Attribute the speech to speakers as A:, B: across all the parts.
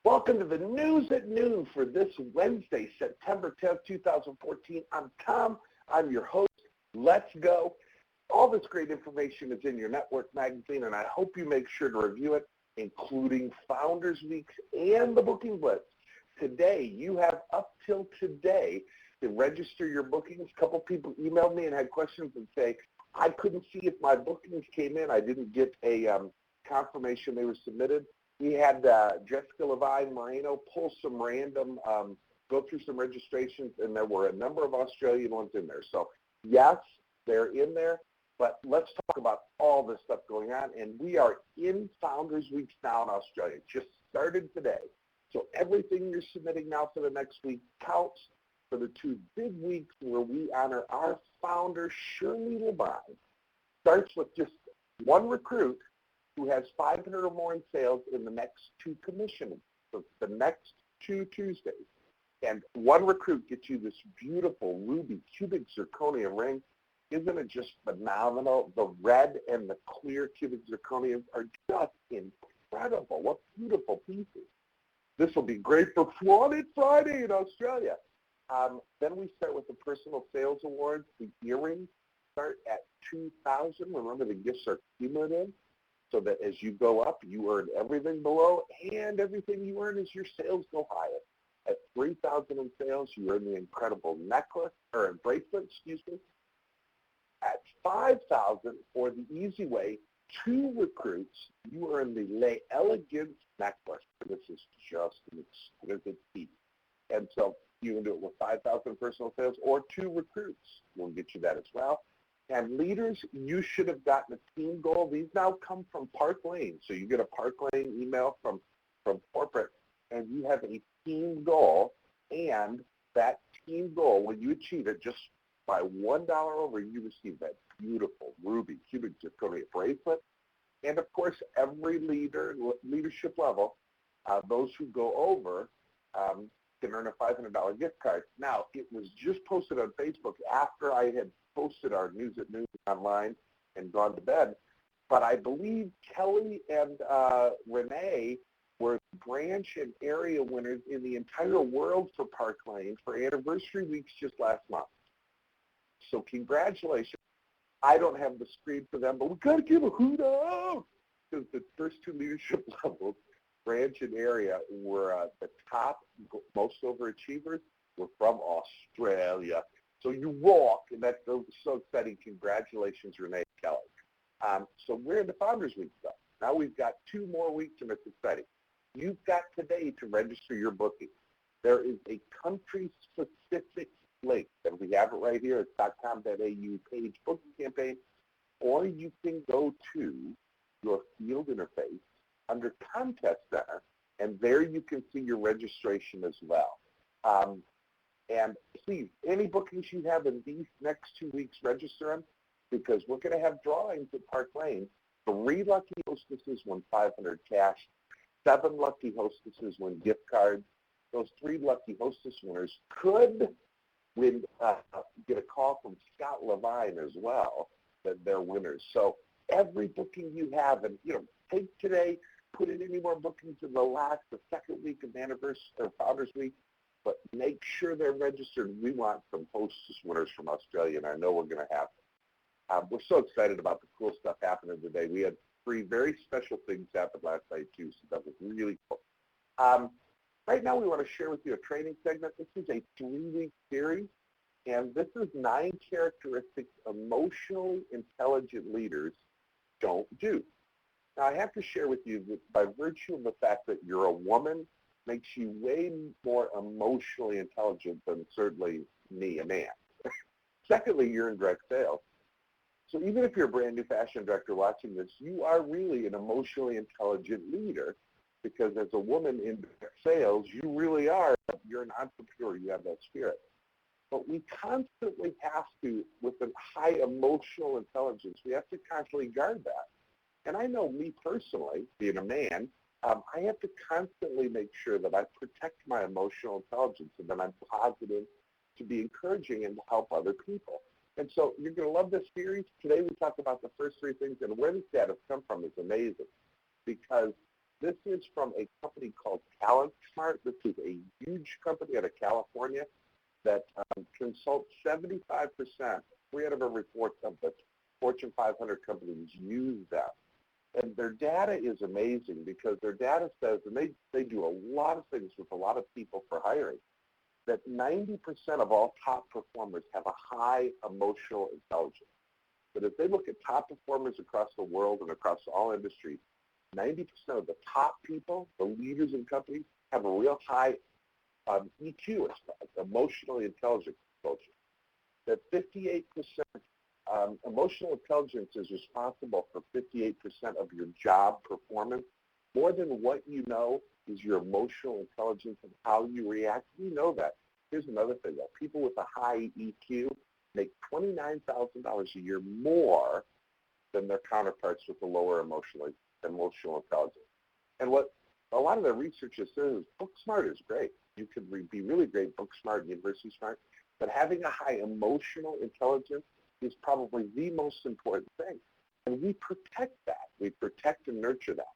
A: Welcome to the News at Noon for this Wednesday, September 10th, 2014. I'm Tom. I'm your host. Let's go. All this great information is in your network magazine, and I hope you make sure to review it, including Founders Weeks and the Booking Blitz. Today, you have up till today to register your bookings. A couple people emailed me and had questions and say, I couldn't see if my bookings came in. I didn't get a confirmation they were submitted. We had Jessica Levine Moreno pull some random, go through some registrations, and there were a number of Australian ones in there. So, yes, they're in there, but let's talk about all this stuff going on. And we are in Founders Weeks now in Australia. It just started today. So everything you're submitting now for the next week counts for the two big weeks where we honor our founder, Shirley Levine. Starts with just one recruit who has 500 or more in sales in the next two commissioning, so the next two Tuesdays. And one recruit gets you this beautiful ruby cubic zirconium ring. Isn't it just phenomenal? The red and the clear cubic zirconium are just incredible. What beautiful pieces. This will be great for Flaunted Friday in Australia. Then we start with the Personal Sales Awards. The earrings start at $2,000. Remember, the gifts are cumulative, so that as you go up, you earn everything below, and everything you earn as your sales go higher. At $3,000 in sales, you earn the incredible necklace, or bracelet, At $5,000, for the easy way, two recruits, you earn the Le Elegance necklace. This is just an exquisite piece. And so you can do it with 5,000 personal sales, or two recruits. We'll get you that as well. And leaders, you should have gotten a team goal. These now come from Park Lane. So you get a Park Lane email from corporate, and you have a team goal. And that team goal, when you achieve it, just by $1 over, you receive that beautiful ruby cubic zirconia bracelet. And of course, every leadership level, those who go over can earn a $500 gift card. Now, it was just posted on Facebook after I had posted our News at Noon online and gone to bed. But I believe Kelly and Renee were branch and area winners in the entire world for Park Lane for anniversary weeks just last month. So congratulations. I don't have the screen for them, but we've got to give a hoot out because the first two leadership levels, branch and area, were the top, most overachievers were from Australia. So you rock, and that's so exciting. Congratulations, Renee and Kelly. So we're in the Founders Week stuff. Now we've got 2 more weeks, and it's exciting. You've got today to register your booking. There is a country-specific link, and we have it right here. It's .com.au page booking campaign, or you can go to your field interface under Contest Center, and there you can see your registration as well. And please, any bookings you have in these next 2 weeks, register them, because we're going to have drawings at Park Lane. 3 lucky hostesses win $500 cash. 7 lucky hostesses win gift cards. Those 3 lucky hostess winners could win, get a call from Scott Levine as well, that they're winners. So every booking you have, and take today, put in any more bookings in the second week of anniversary or Founders Week, but make sure they're registered. We want some hostess winners from Australia, and I know we're going to have. We're so excited about the cool stuff happening today. We had 3 very special things happen last night, too, so that was really cool. Right now, we want to share with you a training segment. This is a 3-week series, and this is 9 characteristics emotionally intelligent leaders don't do. Now, I have to share with you that by virtue of the fact that you're a woman makes you way more emotionally intelligent than certainly me, a man. Secondly, you're in direct sales. So even if you're a brand new fashion director watching this, you are really an emotionally intelligent leader, because as a woman in direct sales, you really are. You're an entrepreneur. You have that spirit. But we constantly have to, with a high emotional intelligence, we have to constantly guard that. And I know me personally, being a man, I have to constantly make sure that I protect my emotional intelligence and that I'm positive to be encouraging and to help other people. And so you're going to love this series. Today we talked about the first 3 things, and where this data come from is amazing, because This is from a company called Talent Smart. This is a huge company out of California that consults 75%, 3 out of every 4 of the Fortune 500 companies use them. And their data is amazing because their data says, and they do a lot of things with a lot of people for hiring, that 90% of all top performers have a high emotional intelligence. But if they look at top performers across the world and across all industries, 90% of the top people, the leaders in companies, have a real high EQ, emotionally intelligent quotient. That 58% emotional intelligence is responsible for 58% of your job performance. More than what you know is your emotional intelligence and how you react. You know that. Here's another thing, though. People with a high EQ make $29,000 a year more than their counterparts with a lower emotional intelligence. And what a lot of the researchers say is book smart is great. You could be really great book smart and university smart, but having a high emotional intelligence is probably the most important thing. And we protect that. We protect and nurture that.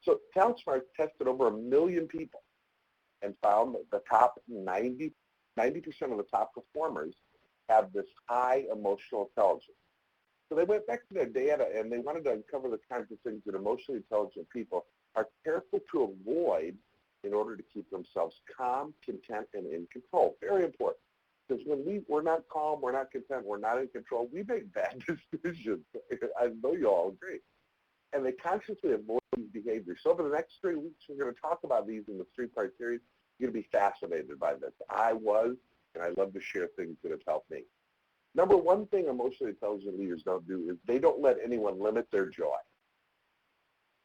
A: So Talent Smart tested over 1 million people and found that the top 90% of the top performers have this high emotional intelligence. So they went back to their data and they wanted to uncover the kinds of things that emotionally intelligent people are careful to avoid in order to keep themselves calm, content, and in control. Very important. Because when we're not calm, we're not content, we're not in control, we make bad decisions. I know you all agree. And they consciously avoid these behaviors. So over the next 3 weeks, we're going to talk about these in the 3-part series. You're going to be fascinated by this. I was, and I love to share things that have helped me. Number one thing emotionally intelligent leaders don't do is they don't let anyone limit their joy.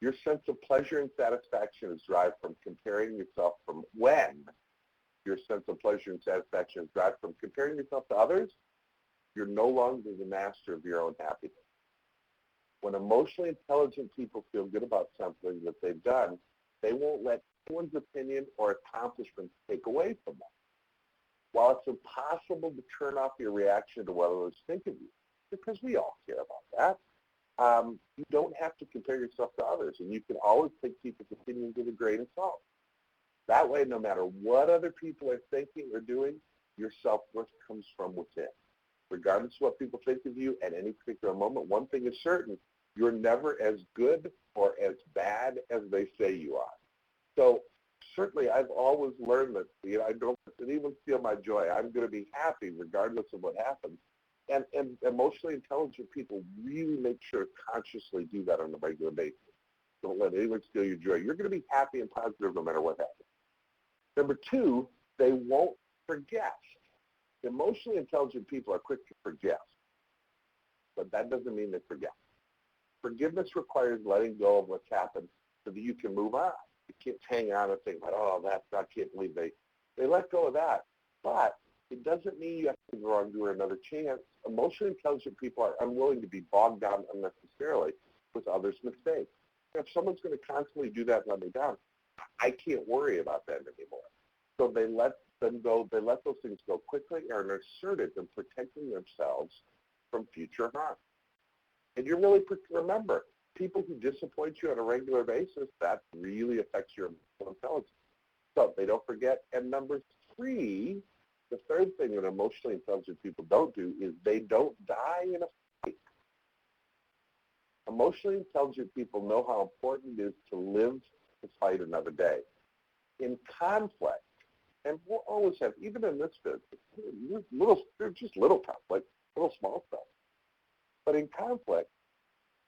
A: Your sense of pleasure and satisfaction is derived from comparing yourself from when your sense of pleasure and satisfaction is derived from comparing yourself to others, you're no longer the master of your own happiness. When emotionally intelligent people feel good about something that they've done, they won't let anyone's opinion or accomplishment take away from them. While it's impossible to turn off your reaction to what others think of you, because we all care about that, you don't have to compare yourself to others, and you can always take people's opinions with a grain of salt. That way, no matter what other people are thinking or doing, your self-worth comes from within. Regardless of what people think of you at any particular moment, one thing is certain, you're never as good or as bad as they say you are. So certainly I've always learned that I don't let anyone steal my joy. I'm going to be happy regardless of what happens. And emotionally intelligent people really make sure to consciously do that on a regular basis. Don't let anyone steal your joy. You're going to be happy and positive no matter what happens. Number 2, they won't forget. Emotionally intelligent people are quick to forget, but that doesn't mean they forget. Forgiveness requires letting go of what's happened so that you can move on. You can't hang on and think, oh, I can't believe they let go of that. But it doesn't mean you have to go on to another chance. Emotionally intelligent people are unwilling to be bogged down unnecessarily with others' mistakes. If someone's going to constantly do that and let me down, I can't worry about that anymore. So they let them go. They let those things go quickly and are assertive in protecting themselves from future harm. And you really remember, people who disappoint you on a regular basis, that really affects your emotional intelligence. So they don't forget. And number 3, the third thing that emotionally intelligent people don't do is they don't die in a fight. Emotionally intelligent people know how important it is to live to fight another day. In conflict, and we'll always have, even in this business, they're just little conflict, little small stuff. But in conflict,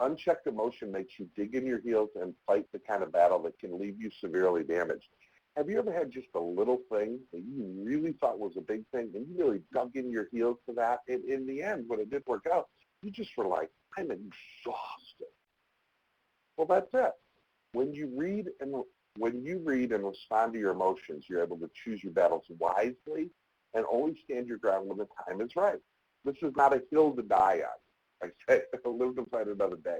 A: unchecked emotion makes you dig in your heels and fight the kind of battle that can leave you severely damaged. Have you ever had just a little thing that you really thought was a big thing, and you really dug in your heels to that, and in the end, when it did work out, you just were like, I'm exhausted. Well, that's it. When you read and respond to your emotions, you're able to choose your battles wisely and only stand your ground when the time is right. This is not a hill to die on. I say, live to fight another day.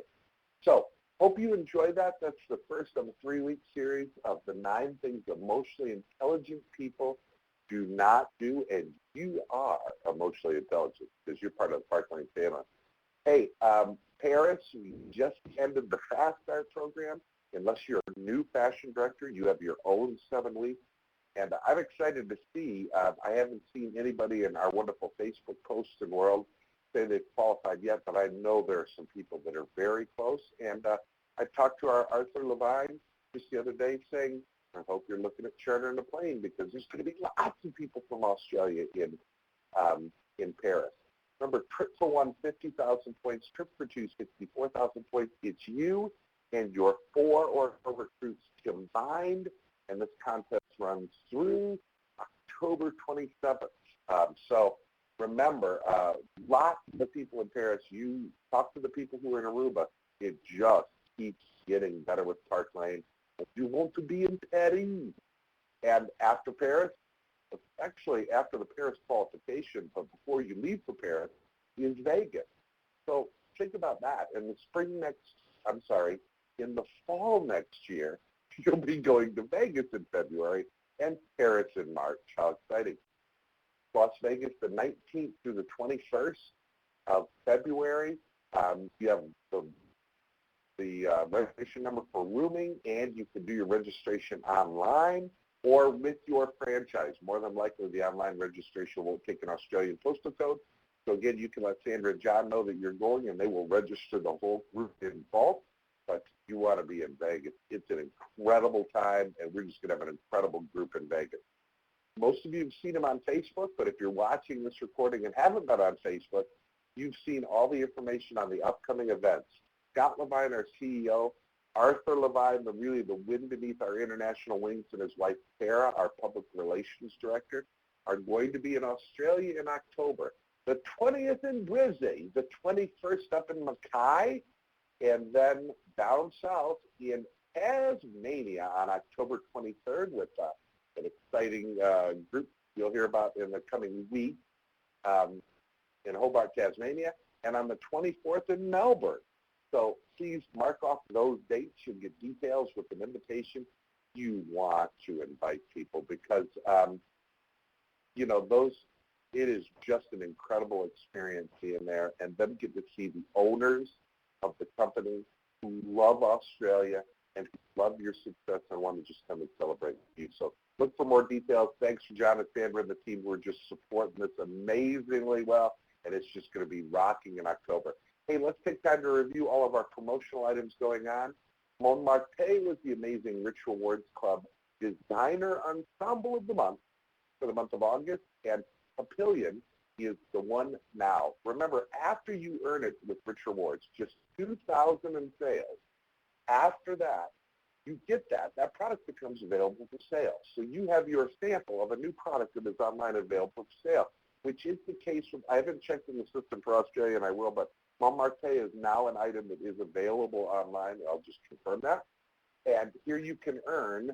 A: So, hope you enjoy that. That's the first of a 3-week series of the 9 things emotionally intelligent people do not do, and you are emotionally intelligent because you're part of the Parkland family. Hey, Paris, we just ended the Fast Start program, Unless you're a new fashion director, you have your own 7 weeks. And I'm excited to see, I haven't seen anybody in our wonderful Facebook posts and world say they've qualified yet, but I know there are some people that are very close. And I talked to our Arthur Levine just the other day saying, I hope you're looking at chartering a plane because there's going to be lots of people from Australia in Paris. Remember, trip for one, 50,000 points. Trip for two, 64,000 points. It's you and your 4 or more recruits combined, and this contest runs through October 27th. So remember, lots of the people in Paris, you talk to the people who are in Aruba, it just keeps getting better with Park Lane. If you want to be in Paris, and after Paris, actually after the Paris qualification, but before you leave for Paris, is Vegas. So think about that. In the fall next year, you'll be going to Vegas in February and Paris in March. How exciting. Las Vegas, the 19th through the 21st of February. You have the registration number for rooming, and you can do your registration online or with your franchise. More than likely, the online registration won't take an Australian postal code. So again, you can let Sandra and John know that you're going, and they will register the whole group in bulk. But you want to be in Vegas. It's an incredible time, and we're just going to have an incredible group in Vegas. Most of you have seen them on Facebook, but if you're watching this recording and haven't been on Facebook, you've seen all the information on the upcoming events. Scott Levine, our CEO, Arthur Levine, the wind beneath our international wings, and his wife, Sarah, our public relations director, are going to be in Australia in October. The 20th in Brisbane, the 21st up in Mackay, and then down south in Tasmania on October 23rd with an exciting group you'll hear about in the coming week in Hobart, Tasmania, and on the 24th in Melbourne. So please mark off those dates. You'll get details with an invitation. You want to invite people because, it is just an incredible experience being there, and them get to see the owners of the company who love Australia and who love your success and want to just come and celebrate with you. So look for more details. Thanks for John and Sandra and the team who are just supporting this amazingly well, and it's just going to be rocking in October. Hey, let's take time to review all of our promotional items going on. Montmartre was the amazing Rich Rewards Club Designer Ensemble of the Month for the month of August, and Papillion is the one now. Remember, after you earn it with Rich Rewards, just $2,000 in sales, after that, you get that product becomes available for sale. So you have your sample of a new product that is online available for sale, which is the case with, I haven't checked in the system for Australia, and I will, but Montmartre is now an item that is available online. I'll just confirm that. And here you can earn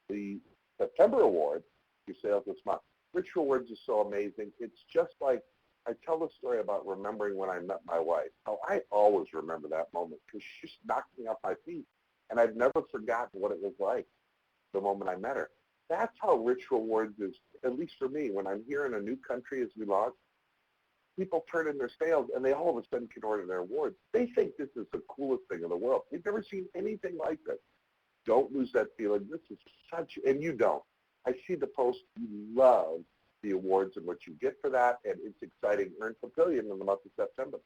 A: the September award, your sales this month. Rich Rewards is so amazing. It's just like, I tell the story about remembering when I met my wife, how I always remember that moment because she just knocked me off my feet. And I've never forgotten what it was like the moment I met her. That's how Rich Rewards is, at least for me, when I'm here in a new country as we launch, people turn in their sales and they all of a sudden can order their awards. They think this is the coolest thing in the world. They've never seen anything like this. Don't lose that feeling. This is such, and you don't. I see the post. You love the awards and what you get for that, and it's exciting. Earn Papillion in the month of September.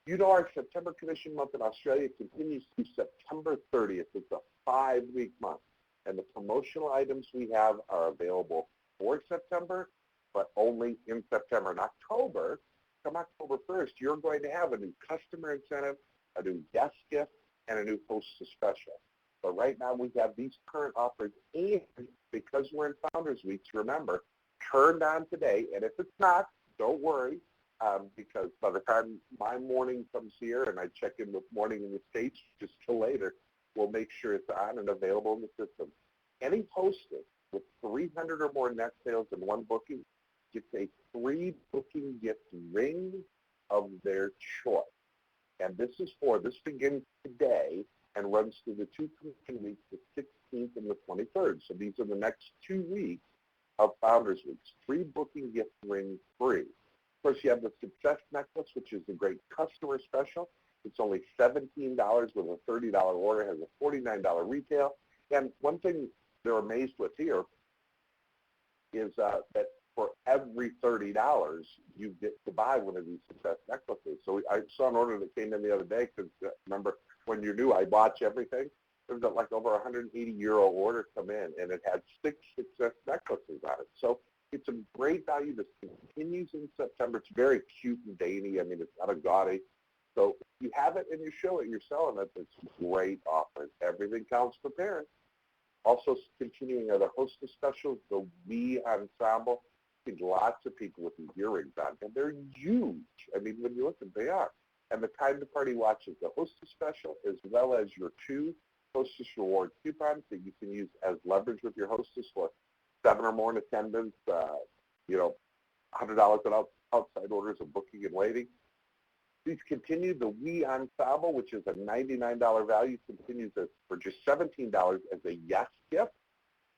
A: You know our September commission month in Australia continues through September 30th. It's a 5-week month, and the promotional items we have are available for September, but only in September. In October, come October 1st, you're going to have a new customer incentive, a new guest gift, and a new hostess special. But right now we have these current offers, and because we're in Founders Week, remember, turned on today, and if it's not, don't worry, because by the time my morning comes here and I check in with morning in the States just till later, we'll make sure it's on and available in the system. Any hostess with 300 or more net sales in one booking gets a free booking gift ring of their choice. And this begins today and runs through the 2 commission weeks, the 16th and the 23rd. So these are the next 2 weeks of Founders Weeks. Free booking gift ring free. Of course, you have the Success Necklace, which is a great customer special. It's only $17 with a $30 order, has a $49 retail. And one thing they're amazed with here is that for every $30, you get to buy one of these Success necklaces. So I saw an order that came in the other day because, remember, when you're new, I watch everything. There was like over 180-euro order come in, and it had 6 Success necklaces on it. So it's a great value. This continues in September. It's very cute and dainty. I mean, it's not a gaudy. So if you have it and you show it, you're selling it, it's a great offer. Everything counts for parents. Also continuing are the Hostess specials, the We Ensemble. I see lots of people with these earrings on, and they're huge. I mean, when you look at them, they are. And the Time to Party Watch is the Hostess special, as well as your 2 Hostess Reward coupons that you can use as leverage with your Hostess for 7 or more in attendance, $100 in outside orders of booking and waiting. These continue. The We Ensemble, which is a $99 value, continues for just $17 as a yes gift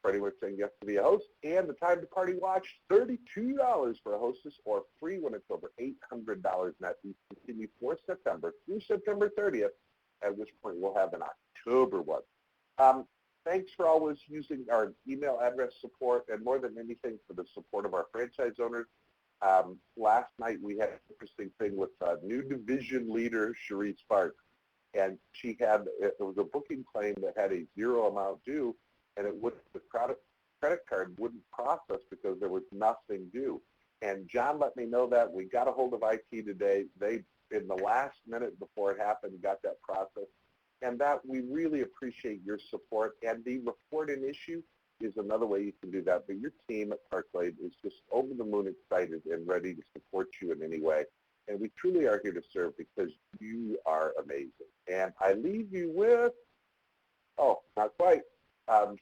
A: for anyone saying yes to be a host. And the Time to Party Watch, $32 for a hostess, or free when it's over $800 net. These continue for September through September 30th, at which point we'll have an October one. Thanks for always using our email address support, and more than anything for the support of our franchise owners. Last night we had an interesting thing with new division leader Cherie Sparks, and it was a booking claim that had a 0 amount due, and the credit card wouldn't process because there was nothing due. And John let me know that. We got a hold of IT today. They, in the last minute before it happened, got that process. And that we really appreciate your support. And the report an issue is another way you can do that. But your team at Parklane is just over the moon excited and ready to support you in any way. And we truly are here to serve because you are amazing. And I leave you with, not quite.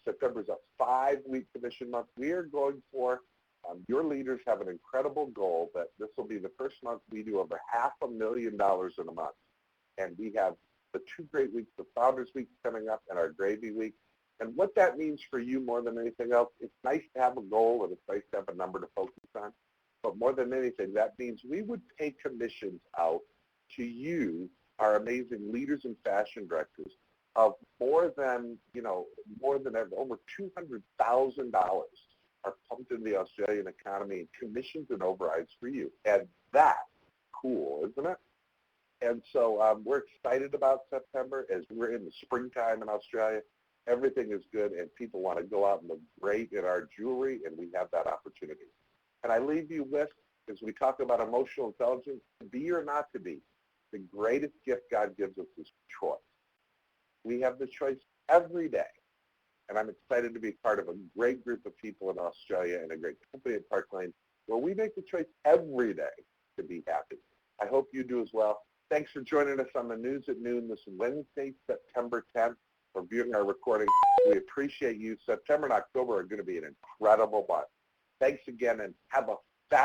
A: September is a 5-week commission month. We are going for, your leaders have an incredible goal that this will be the first month we do over $500,000 in a month. And we have the 2 great weeks, the Founders Week coming up and our Gravy Week. And what that means for you more than anything else, it's nice to have a goal and it's nice to have a number to focus on. But more than anything, that means we would pay commissions out to you, our amazing leaders and fashion directors, of more than ever, over $200,000 are pumped into the Australian economy in commissions and overrides for you. And that's cool, isn't it? And so we're excited about September as we're in the springtime in Australia. Everything is good, and people want to go out and look great in our jewelry, and we have that opportunity. And I leave you with, as we talk about emotional intelligence, to be or not to be, the greatest gift God gives us is choice. We have the choice every day, and I'm excited to be part of a great group of people in Australia and a great company at Parklane where we make the choice every day to be happy. I hope you do as well. Thanks for joining us on the News at Noon this Wednesday, September 10th, for viewing our recording. We appreciate you. September and October are going to be an incredible month. Thanks again, and have a